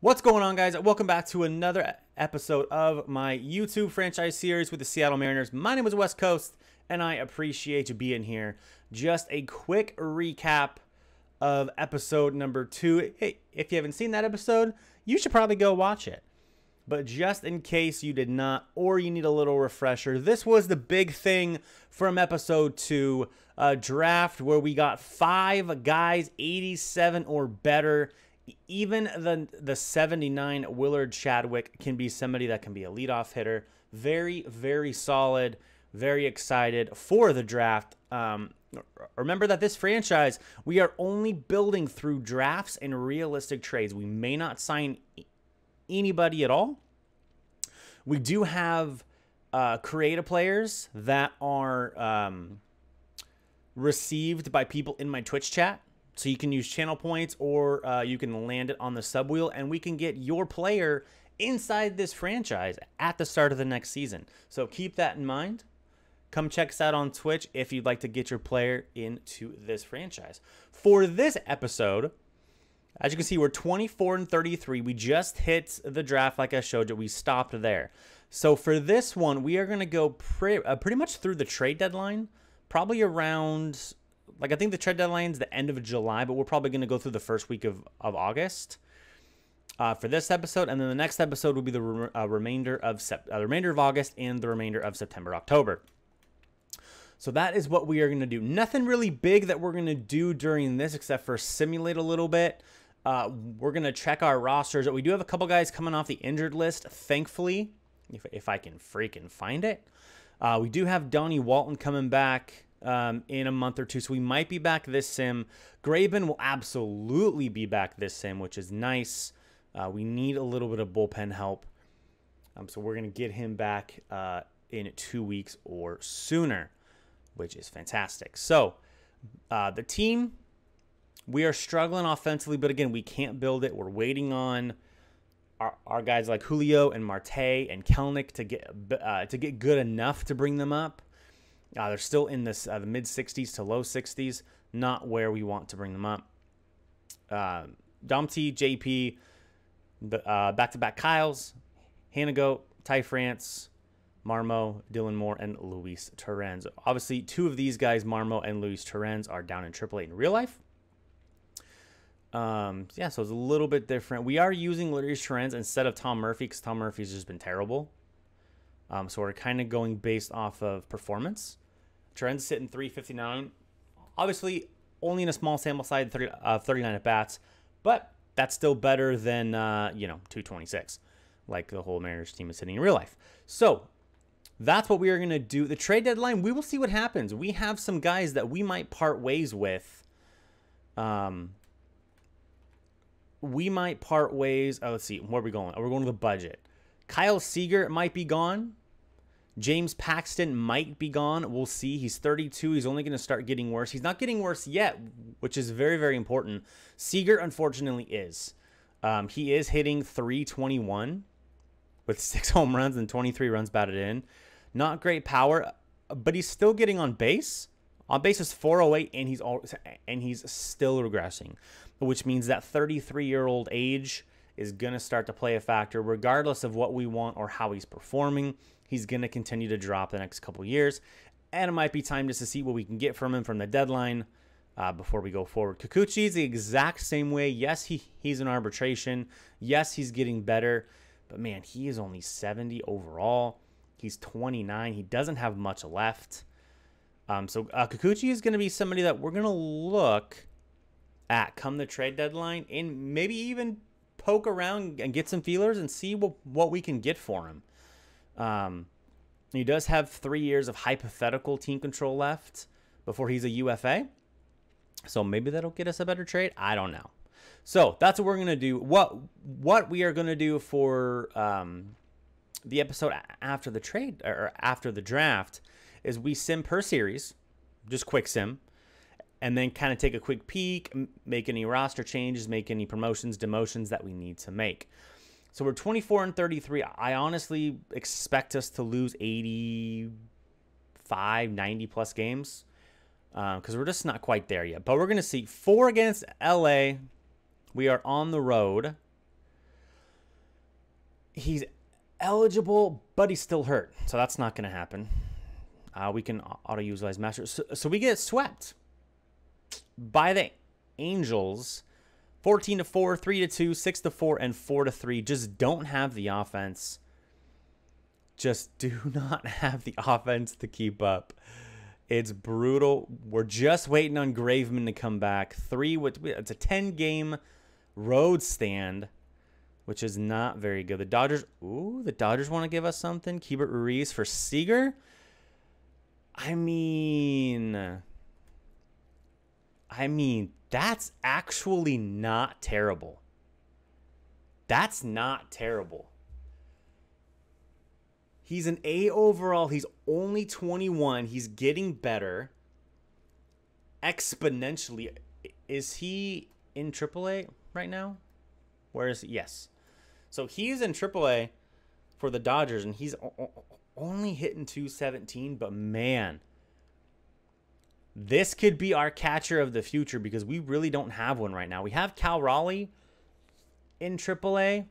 What's going on, guys? Welcome back to another episode of my YouTube franchise series with the Seattle Mariners. My name is West Coast, and I appreciate you being here. Just a quick recap of episode number 2. Hey, if you haven't seen that episode, you should probably go watch it. But just in case you did not, or you need a little refresher, this was the big thing from episode 2, a draft where we got 5 guys, 87 or better. Even the 79 Willard Chadwick can be somebody that can be a leadoff hitter. Very, very solid. Very excited for the draft. Remember that this franchise, we are only building through drafts and realistic trades. We may not sign anybody at all. We do have creative players that are received by people in my Twitch chat. So you can use channel points or you can land it on the sub wheel, and we can get your player inside this franchise at the start of the next season. So keep that in mind. Come check us out on Twitch if you'd like to get your player into this franchise. For this episode, as you can see, we're 24 and 33. We just hit the draft like I showed you. We stopped there. So for this one, we are going to go pretty much through the trade deadline, probably around... Like, I think the trade deadline is the end of July, but we're probably going to go through the first week of August for this episode. And then the next episode will be the remainder of August and the remainder of September, October. So that is what we are going to do. Nothing really big that we're going to do during this except for simulate a little bit. We're going to check our rosters. We do have a couple guys coming off the injured list, thankfully, if I can freaking find it. We do have Donnie Walton coming back in a month or two, so we might be back this sim. Graben will absolutely be back this sim, which is nice. We need a little bit of bullpen help, so we're going to get him back in 2 weeks or sooner, which is fantastic. So the team, we are struggling offensively, but again, we can't build it. We're waiting on our guys like Julio and Marte and Kelnick to get good enough to bring them up. They're still in this the mid-60s to low 60s, not where we want to bring them up. Domty, JP, back-to-back Kyles, Hanago, Ty France, Marmo, Dylan Moore, and Luis Torrens. Obviously, 2 of these guys, Marmo and Luis Torrens, are down in AAA in real life. Yeah, so it's a little bit different. We are using Luis Torrens instead of Tom Murphy because Tom Murphy's just been terrible. So we're kind of going based off of performance. Trent's sitting 359. Obviously, only in a small sample size, 39 at-bats. But that's still better than, 226, like the whole Mariners team is hitting in real life. So that's what we are going to do. The trade deadline, we will see what happens. We have some guys that we might part ways with. We might part ways. Oh, let's see. Where are we going? Oh, we're going to the budget. Kyle Seager might be gone. James Paxton might be gone. We'll see. He's 32. He's only going to start getting worse. He's not getting worse yet, which is very, very important. Seager, unfortunately, is. He is hitting .321 with 6 home runs and 23 runs batted in. Not great power, but he's still getting on base. On base is .408, and he's still regressing, which means that 33-year-old age is going to start to play a factor regardless of what we want or how he's performing. He's going to continue to drop the next couple years, and it might be time just to see what we can get from him from the deadline before we go forward. Kikuchi is the exact same way. Yes, he's in arbitration. Yes, he's getting better, but man, he is only 70 overall. He's 29. He doesn't have much left. So Kikuchi is going to be somebody that we're going to look at come the trade deadline and maybe even poke around and get some feelers and see what we can get for him. He does have 3 years of hypothetical team control left before he's a UFA. So maybe that'll get us a better trade. I don't know. So that's what we're going to do. What we are going to do for the episode after the trade or after the draft is we sim per series, just quick sim, and then kind of take a quick peek, make any roster changes, make any promotions, demotions that we need to make. So we're 24 and 33. I honestly expect us to lose 85, 90 plus games because we're just not quite there yet. But we're going to see 4 against LA. We are on the road. He's eligible, but he's still hurt. So that's not going to happen. We can auto-utilize Master. So we get swept by the Angels. 14-4, 3-2, 6-4, and 4-3. Just don't have the offense. Just do not have the offense to keep up. It's brutal. We're just waiting on Graveman to come back. It's a 10-game road stand, which is not very good. The Dodgers want to give us something. Keibert Ruiz for Seager. I mean, that's actually not terrible. That's not terrible. He's an A overall. He's only 21. He's getting better exponentially. Is he in AAA right now? Where is he? Yes. So he's in AAA for the Dodgers, and he's only hitting 217. But, man, this could be our catcher of the future because we really don't have one right now. We have Cal Raleigh in AAA.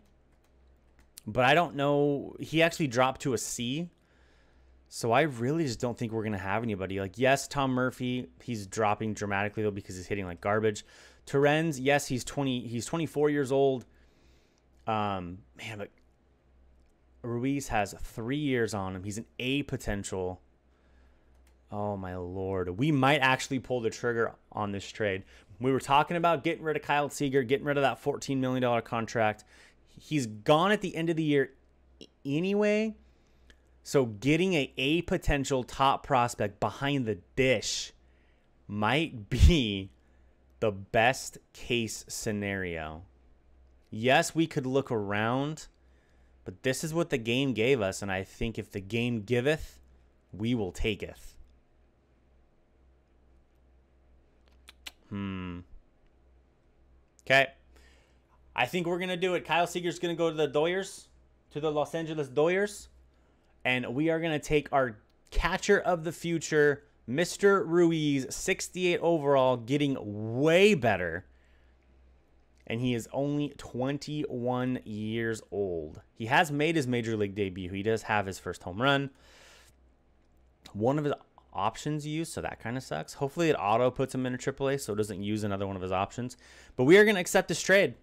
But I don't know. He actually dropped to a C. So I really just don't think we're going to have anybody. Like, yes, Tom Murphy, he's dropping dramatically, though, because he's hitting like garbage. Terrens, yes, he's 24 years old. Man, but Ruiz has 3 years on him. He's an A potential. Oh, my Lord. We might actually pull the trigger on this trade. We were talking about getting rid of Kyle Seager, getting rid of that $14 million contract. He's gone at the end of the year anyway. So getting a potential top prospect behind the dish might be the best case scenario. Yes, we could look around, but this is what the game gave us. And I think if the game giveth, we will taketh. Okay. I think we're going to do it. Kyle Seager's going to go to the Doyers, to the Los Angeles Doyers. And we are going to take our catcher of the future, Mr. Ruiz, 68 overall, getting way better. And he is only 21 years old. He has made his major league debut. He does have his first home run. One of his options used, so that kind of sucks. Hopefully it auto puts him in a AAA so it doesn't use another one of his options. But we are going to accept this trade.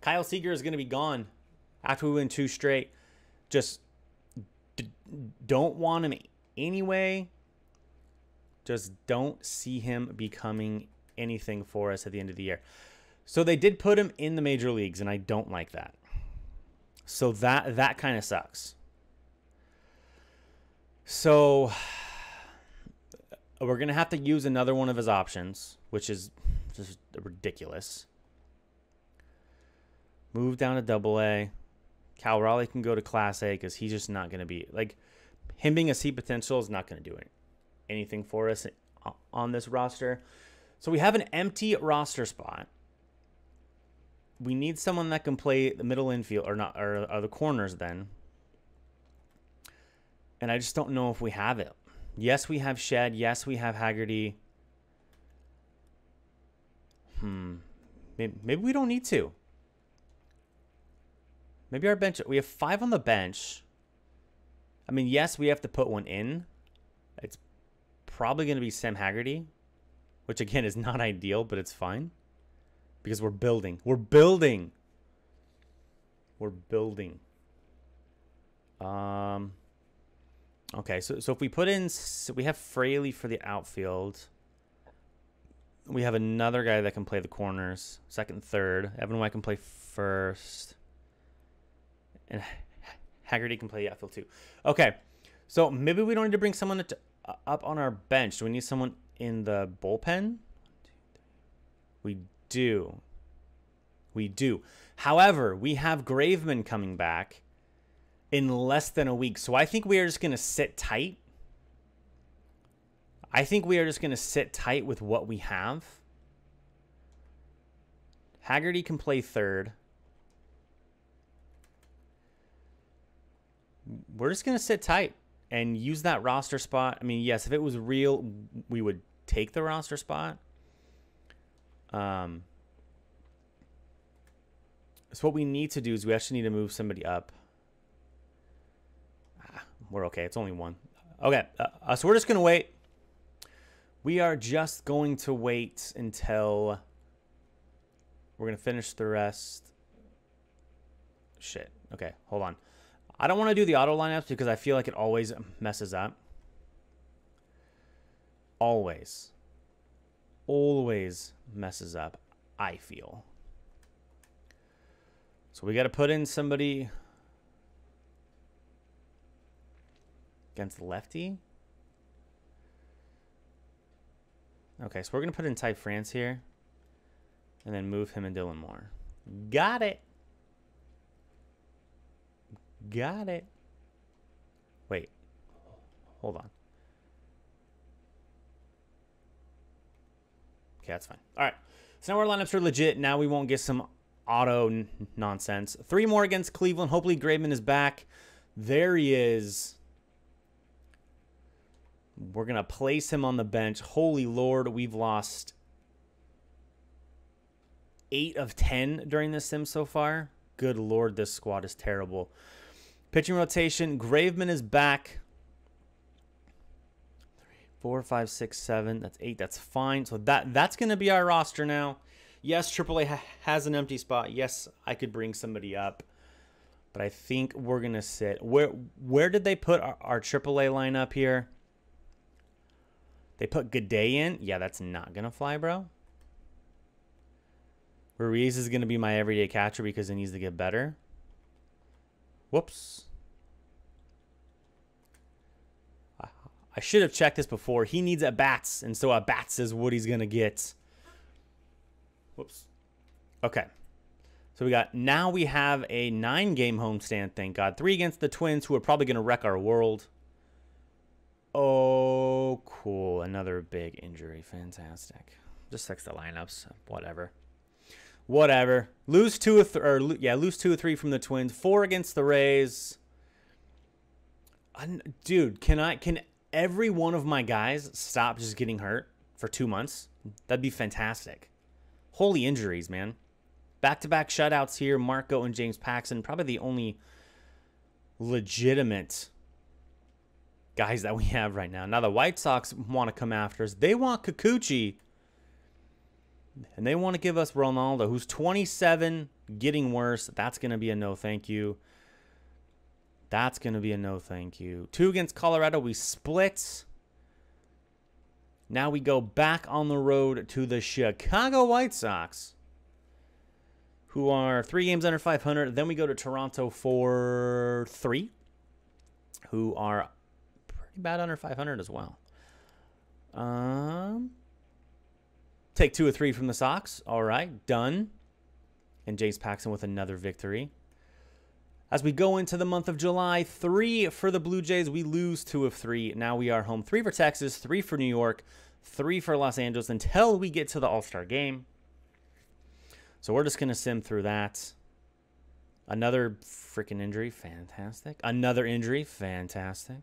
Kyle Seager is going to be gone after we win 2 straight. Just don't want him anyway. Just don't see him becoming anything for us at the end of the year. So they did put him in the major leagues, and I don't like that. So that kind of sucks. So we're going to have to use another one of his options, which is just ridiculous. Move down to Double-A. Cal Raleigh can go to Class A because he's just not going to be... Like, him being a C potential is not going to do anything for us on this roster. So we have an empty roster spot. We need someone that can play the middle infield, or the corners then. And I just don't know if we have it. Yes, we have Shed. Yes, we have Haggerty. Maybe we don't need to. Maybe our bench, we have 5 on the bench. I mean, yes, we have to put one in. It's probably going to be Sam Haggerty, which again is not ideal, but it's fine because we're building. We're building. We're building. Okay, so if we put in, so we have Fraley for the outfield. We have another guy that can play the corners, second, third. Evan White can play first. And Haggerty can play the outfield too. Okay, so maybe we don't need to bring someone up on our bench. Do we need someone in the bullpen? We do. We do. However, we have Graveman coming back in less than a week. So I think we are just going to sit tight. I think we are just going to sit tight with what we have. Haggerty can play third. We're just going to sit tight and use that roster spot. I mean, yes, if it was real, we would take the roster spot. So what we need to do is we actually need to move somebody up. We're okay. It's only one. Okay. So we're just going to wait. We are just going to wait until we're going to finish the rest. Shit. Okay. Hold on. I don't want to do the auto lineups because I feel like it always messes up. Always messes up, I feel. So we got to put in somebody against the lefty. Okay, so we're going to put in Ty France here and then move him and Dylan Moore. Got it. Got it. Wait. Hold on. Okay, that's fine. All right. So now our lineups are legit. Now we won't get some auto nonsense. 3 more against Cleveland. Hopefully Graveman is back. There he is. We're going to place him on the bench. Holy Lord, we've lost 8 of 10 during this sim so far. Good Lord, this squad is terrible. Pitching rotation. Graveman is back. 4, 5, 6, 7. That's 8. That's fine. So that's going to be our roster now. Yes, AAA has an empty spot. Yes, I could bring somebody up. But I think we're going to sit. Where did they put our AAA lineup here? They put G'day in. Yeah, that's not going to fly, bro. Ruiz is going to be my everyday catcher because he needs to get better. Whoops. I should have checked this before. He needs at-bats, and so at-bats is what he's going to get. Whoops. Okay. So now we have a 9-game homestand, thank God. 3 against the Twins, who are probably going to wreck our world. Oh, cool. Another big injury. Fantastic. Just fix the lineups. Whatever. Whatever. Lose 2 of 3 from the Twins. 4 against the Rays. Dude, can every one of my guys stop just getting hurt for 2 months? That'd be fantastic. Holy injuries, man. Back-to-back shutouts here. Marco and James Paxton. Probably the only legitimate guys that we have right now. Now the White Sox want to come after us. They want Kikuchi. And they want to give us Ronaldo, who's 27, getting worse. That's going to be a no thank you. That's going to be a no thank you. 2 against Colorado. We split. Now we go back on the road to the Chicago White Sox, who are 3 games under 500. Then we go to Toronto for 3, who are pretty bad under 500 as well. Take 2 or 3 from the Sox. All right, done. And Jace Paxton with another victory. As we go into the month of July, 3 for the Blue Jays. We lose 2 of 3. Now we are home. 3 for Texas, 3 for New York, 3 for Los Angeles until we get to the All-Star game. So we're just going to sim through that. Another freaking injury. Fantastic. Another injury. Fantastic.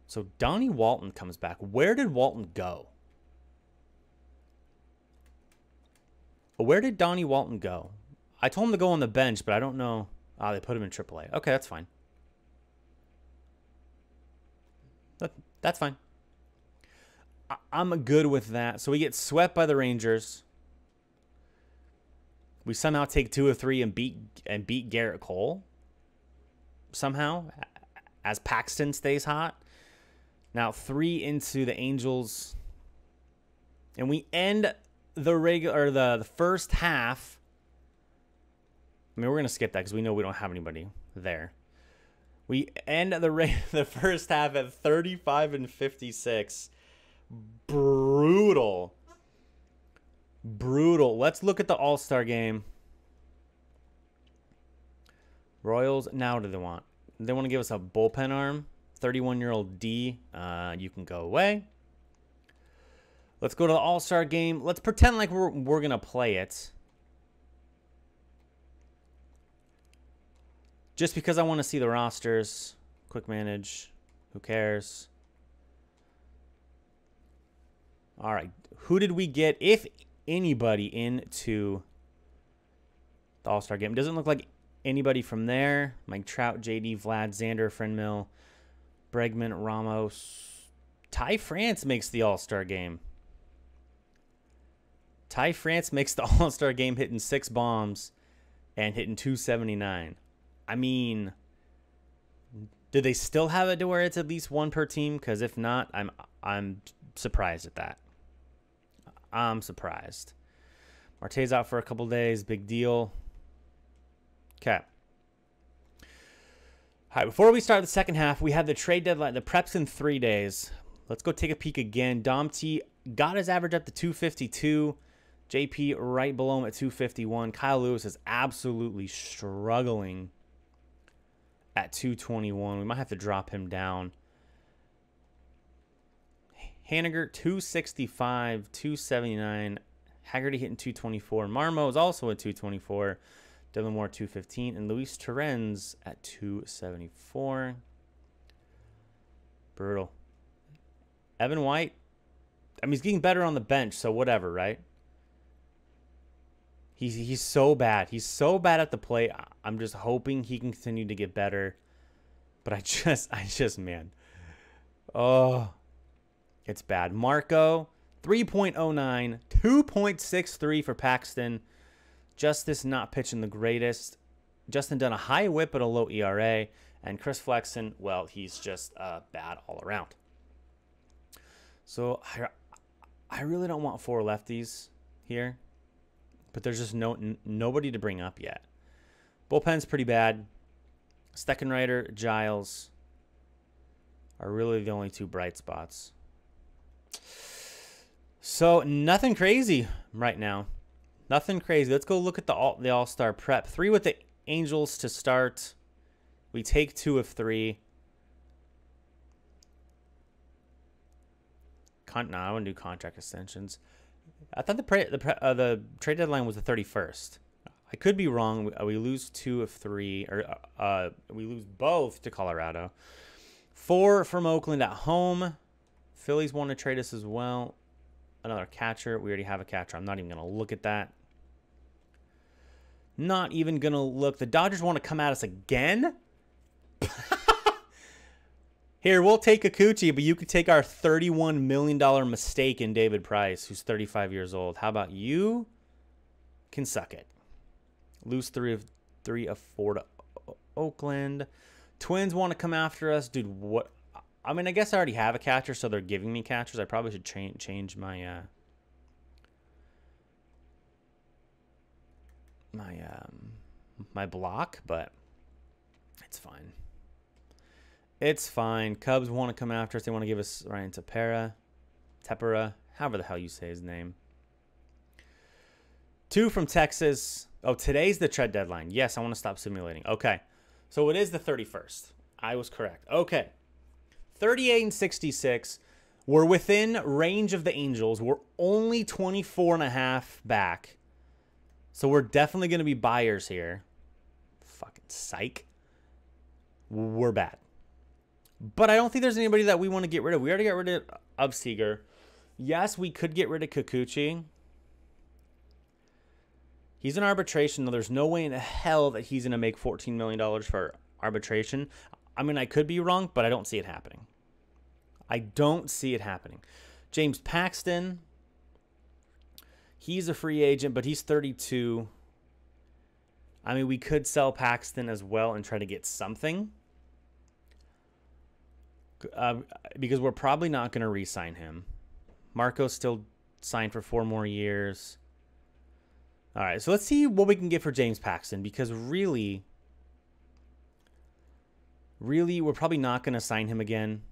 So Donnie Walton comes back. Where did Walton go? Where did Donnie Walton go? I told him to go on the bench, but I don't know. Ah, they put him in AAA. Okay, that's fine. That's fine. I'm good with that. So we get swept by the Rangers. We somehow take 2 of 3 and beat Garrett Cole. Somehow, as Paxton stays hot. Now 3 into the Angels, and we end the first half. I mean, we're gonna skip that because we know we don't have anybody there. We end the first half at 35 and 56. Brutal. Brutal. Let's look at the All-Star game. Royals, now what do they want? They want to give us a bullpen arm. 31-year-old D. You can go away. Let's go to the All-Star game. Let's pretend like we're going to play it. Just because I want to see the rosters. Quick manage. Who cares? All right. Who did we get, if anybody, into the All-Star game? It doesn't look like anybody from there. Mike Trout, JD, Vlad, Xander, Friendmill, Bregman, Ramos. Ty France makes the All-Star game. Ty France makes the All-Star game, hitting 6 bombs and hitting 279. I mean, do they still have it to where it's at least 1 per team? Because if not, I'm surprised at that. I'm surprised. Marte's out for a couple days. Big deal. Okay. All right, before we start the second half, we have the trade deadline. The prep's in 3 days. Let's go take a peek again. Dom T got his average up to 252. JP right below him at 251. Kyle Lewis is absolutely struggling at 221. We might have to drop him down. Haniger, 265, 279. Haggerty hitting 224. Marmo is also at 224. Dylan Moore, 215. And Luis Torrens at 274. Brutal. Evan White, I mean, he's getting better on the bench, so whatever, right? He's so bad. He's so bad at the plate. I'm just hoping he can continue to get better. But I just, man. Oh, it's bad. Marco, 3.09, 2.63 for Paxton. Justice not pitching the greatest. Justin done a high whip but a low ERA. And Chris Flexen, well, he's just bad all around. So I really don't want 4 lefties here. But there's just nobody to bring up yet. Bullpen's pretty bad. Steckenrider, Giles are really the only 2 bright spots. So nothing crazy right now. Nothing crazy. Let's go look at the All-Star prep. 3 with the Angels to start. We take 2 of 3. No, I wouldn't do contract extensions. I thought the trade deadline was the 31st. I could be wrong. We lose 2 of 3, or we lose both to Colorado. 4 from Oakland at home. Phillies want to trade us as well. Another catcher. We already have a catcher. I'm not even going to look at that. Not even going to look. The Dodgers want to come at us again? Here, we'll take Kikuchi, but you could take our $31 million mistake in David Price, who's 35 years old. How about you? Can suck it. Lose 3 of 4 to Oakland. Twins want to come after us. Dude, what? I mean, I guess I already have a catcher, so they're giving me catchers. I probably should change my my block, but it's fine. It's fine. Cubs want to come after us. They want to give us Ryan Tepera, however the hell you say his name. 2 from Texas. Oh, today's the trade deadline. Yes, I want to stop simulating. Okay. So it is the 31st. I was correct. Okay. 38 and 66. We're within range of the Angels. We're only 24.5 back. So we're definitely going to be buyers here. Fucking psych. We're bad. But I don't think there's anybody that we want to get rid of. We already got rid of Seager. Yes, we could get rid of Kikuchi. He's in arbitration, though. There's no way in hell that he's going to make $14 million for arbitration. I mean, I could be wrong, but I don't see it happening. I don't see it happening. James Paxton. He's a free agent, but he's 32. I mean, we could sell Paxton as well and try to get something. Because we're probably not going to re-sign him. Marco's still signed for 4 more years. All right, so let's see what we can get for James Paxton. Because really, we're probably not going to sign him again.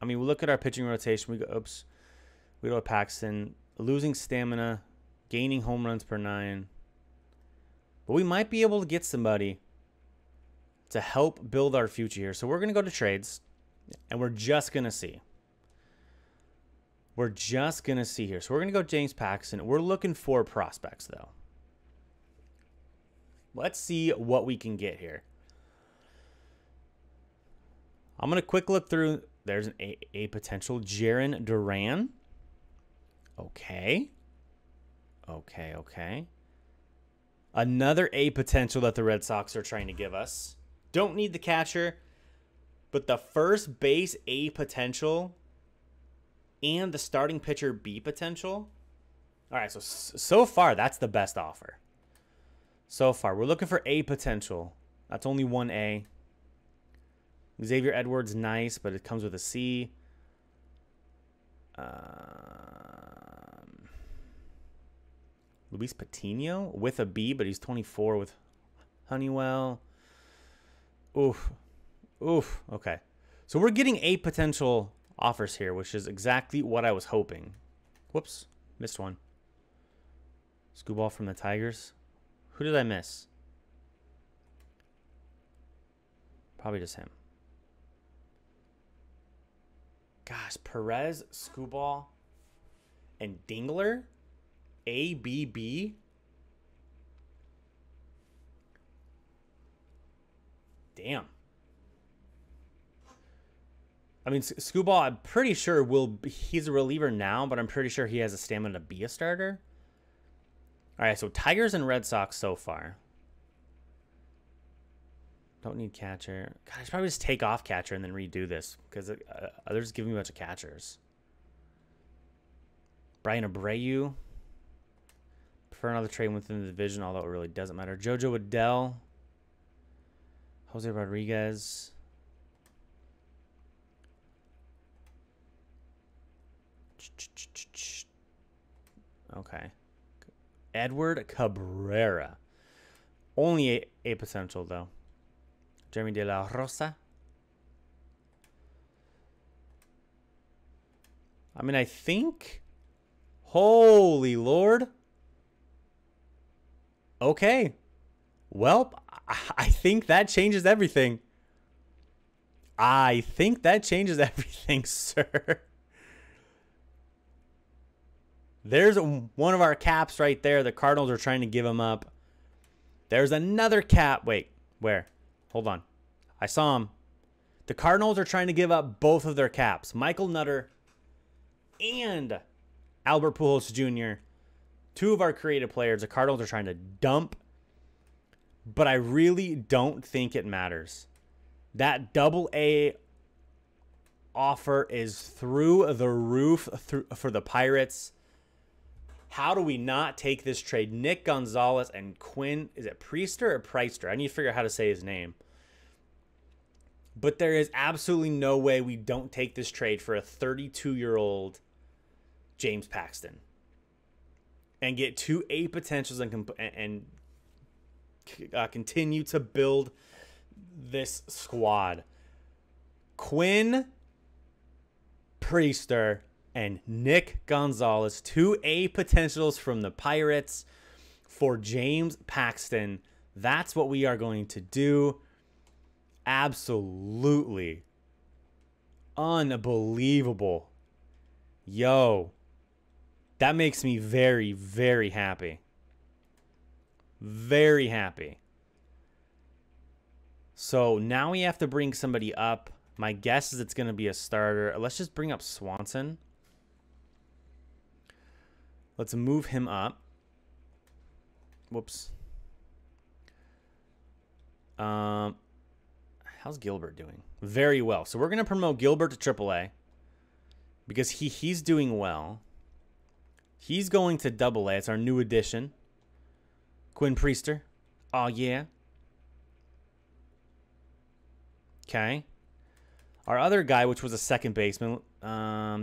I mean, we look at our pitching rotation. We go, oops. We go to Paxton. Losing stamina. Gaining home runs per 9. But we might be able to get somebody to help build our future here. So we're going to go to trades, and we're just going to see. We're just going to see here. So we're going to go James Paxton. We're looking for prospects, though. Let's see what we can get here. I'm going to quick look through. There's a potential Jarren Duran. Okay. Okay, okay. Another A potential that the Red Sox are trying to give us. Don't need the catcher, but the first base A potential and the starting pitcher B potential. All right, so far, that's the best offer. So far, we're looking for A potential. That's only one A. Xavier Edwards, nice, but it comes with a C. Luis Patino with a B, but he's 24 with Honeywell. Oof. Oof. Okay. So we're getting A potential offers here, which is exactly what I was hoping. Whoops. Missed one. Screwball from the Tigers. Who did I miss? Probably just him. Gosh, Perez, Screwball, and Dingler? ABB? Damn. I mean, Screwball, I'm pretty sure he's a reliever now, but I'm pretty sure he has a stamina to be a starter. All right, so Tigers and Red Sox so far. Don't need catcher. God, I should probably just take off catcher and then redo this because they're just giving me a bunch of catchers. Brian Abreu. Prefer another trade within the division, although it really doesn't matter. JoJo Adell. Jose Rodriguez. Okay. Edward Cabrera. Only a potential, though. Jeremy De La Rosa. I mean, I think... Holy Lord. Okay. Well, I think that changes everything. I think that changes everything, sir. There's one of our caps right there. The Cardinals are trying to give him up. There's another cap. Wait, where? Hold on. I saw him. The Cardinals are trying to give up both of their caps. Michael Nutter and Albert Pujols Jr. Two of our creative players. The Cardinals are trying to dump. But I really don't think it matters. That double-A offer is through the roof for the Pirates. How do we not take this trade? Nick Gonzalez and Quinn. Is it Priester or Preister? I need to figure out how to say his name. But there is absolutely no way we don't take this trade for a 32-year-old James Paxton. And get two A potentials and continue to build this squad. Quinn, Priester, and Nick Gonzalez, two A potentials from the Pirates for James Paxton. That's what we are going to do. Absolutely unbelievable. Yo, that makes me very, very happy. Very happy. So now we have to bring somebody up. My guess is it's going to be a starter. Let's just bring up Swanson. Let's move him up. Whoops. How's Gilbert doing? Very well. So we're going to promote Gilbert to AAA because he's doing well. He's going to AA. It's our new addition. Quinn Priester. Oh, yeah. Okay. Our other guy, which was a second baseman,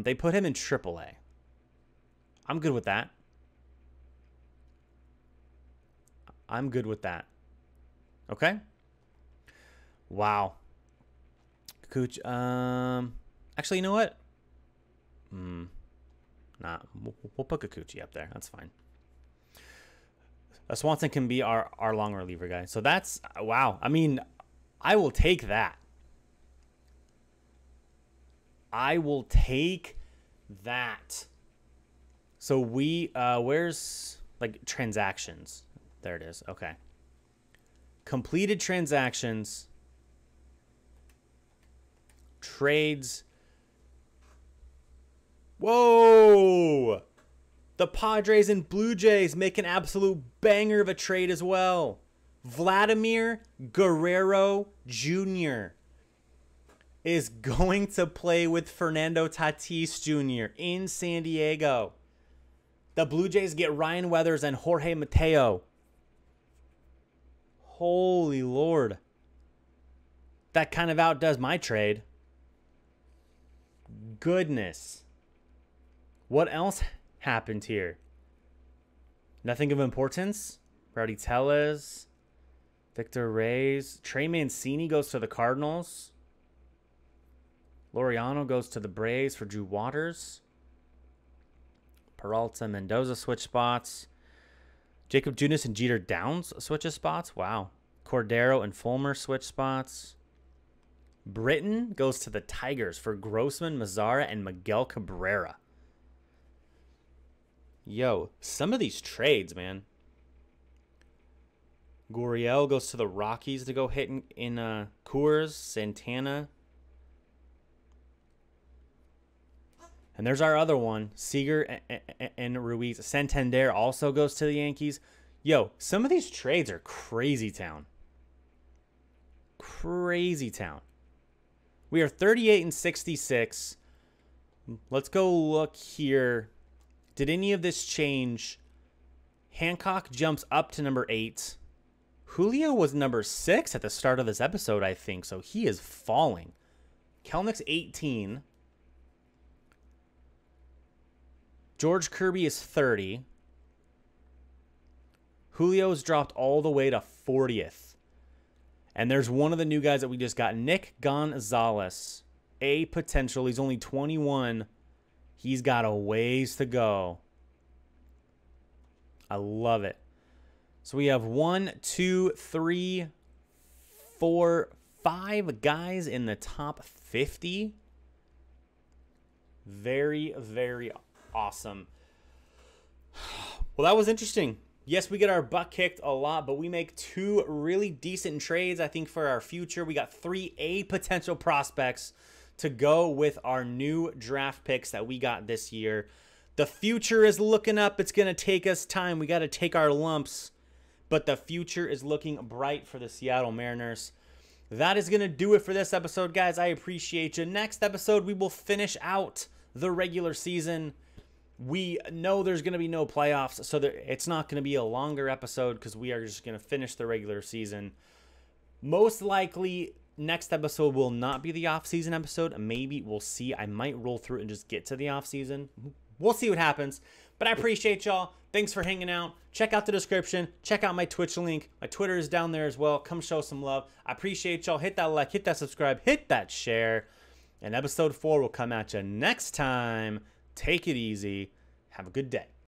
they put him in AAA. I'm good with that. I'm good with that. Okay. Wow. Cooch. Actually, you know what? Nah. We'll put Kikuchi up there. That's fine. Swanson can be our long reliever guy. So that's wow. I mean, I will take that. I will take that. So we where's like transactions? There it is. Okay. Completed transactions. Trades. Whoa! The Padres and Blue Jays make an absolute banger of a trade as well. Vladimir Guerrero Jr. is going to play with Fernando Tatis Jr. in San Diego. The Blue Jays get Ryan Weathers and Jorge Mateo. Holy Lord. That kind of outdoes my trade. Goodness. What else happened here? Nothing of importance? Rowdy Tellez. Victor Reyes. Trey Mancini goes to the Cardinals. Laureano goes to the Braves for Drew Waters. Peralta, Mendoza switch spots. Jacob Junis and Jeter Downs switch spots. Wow. Cordero and Fulmer switch spots. Britton goes to the Tigers for Grossman, Mazzara, and Miguel Cabrera. Yo, some of these trades, man. Gurriel goes to the Rockies to go hit in Coors. Santana. And there's our other one. Seager and Ruiz. Santander also goes to the Yankees. Yo, some of these trades are crazy town. Crazy town. We are 38 and 66. Let's go look here. Did any of this change? Hancock jumps up to number 8. Julio was number 6 at the start of this episode, I think. So he is falling. Kelnick's 18. George Kirby is 30. Julio's dropped all the way to 40th. And there's one of the new guys that we just got. Nick Gonzalez. A potential. He's only 21. He's got a ways to go. I love it. So we have 1, 2, 3, 4, 5 guys in the top 50. Very, very awesome. Well, that was interesting. Yes, we get our butt kicked a lot, but we make 2 really decent trades, I think, for our future. We got 3 A potential prospects to go with our new draft picks that we got this year. The future is looking up. It's going to take us time. We got to take our lumps, but the future is looking bright for the Seattle Mariners. That is going to do it for this episode, guys. I appreciate you. Next episode, we will finish out the regular season. We know there's going to be no playoffs, so it's not going to be a longer episode because we are just going to finish the regular season. Most likely, next episode will not be the off-season episode. Maybe we'll see. I might roll through it and just get to the off-season. We'll see what happens. But I appreciate y'all. Thanks for hanging out. Check out the description. Check out my Twitch link. My Twitter is down there as well. Come show some love. I appreciate y'all. Hit that like, hit that subscribe, hit that share. And episode 4 will come at you next time. Take it easy. Have a good day.